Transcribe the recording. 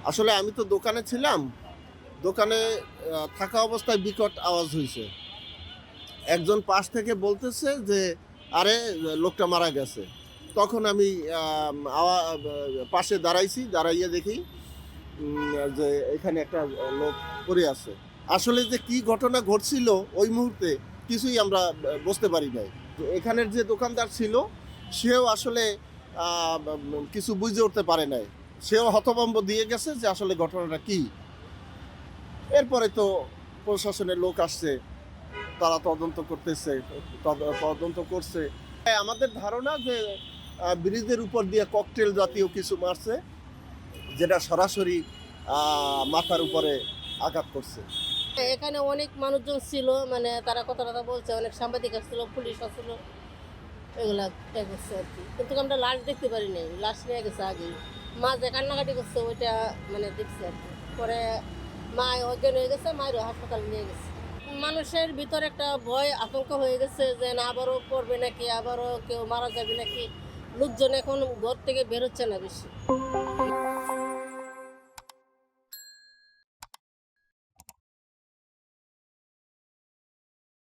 আসলে আমি তো দোকানে ছিলাম। দোকানে থাকা অবস্থায় বিকট আওয়াজ হইছে। একজন পাশ থেকে বলতেছে যে, "আরে লোকটা মারা গেছে।" তখন আমি আম আওয়া বা পাশে দাঁড়াইছি। দাঁড়াইয়া দেখি যে এখানে একটা লোক পড়ে আছে। আসলে যে কি ঘটনা ঘটছিল ওই মুহূর্তে কিছুই আমরা বুঝতে পারি নাই। তো এখানের যে দোকানদার ছিল সেও আসলে আ বা কিছু বুঝে উঠতে পারে নাই। সেও হতভম্ব দিয়ে গেছে যে আসলে ঘটনাটা কি? এরপরে তো প্রশাসনের লোক আসছে। তারা তদন্ত করতেছে, তদন্ত করছে। আমাদের ধারণা যে ব্রিজের উপর দিয়ে ককটেল জাতীয় কিছু মারছে, যেটা সরাসরি আ মাথার উপরে আঘাত করছে। এখানে অনেক মানুষজন ছিল মানে তারা কথা টথা বলছে, অনেক সাংবাদিক আসছিল, পুলিশ আসছিল, এগুলা ইয়ে করছে আর কি। কিন্তু আমরা লাশ দেখতে পারি নাই, লাশ নিয়ে গেছে আগেই। মা যে কান্নাকাটি করছে ওইটা মানে দেখছি আর কি। পরে মা অজ্ঞান হয়ে গেছে, মায়েরও হাসপাতালে নিয়ে গেছে। মানুষের ভিতর একটা ভয় আতঙ্ক হয়ে গেছে যে না আবারও পড়বে নাকি, আবারও কেউ মারা যাবে নাকি। লোকজন এখন ঘর থেকে বেরোচ্ছে না বেশি।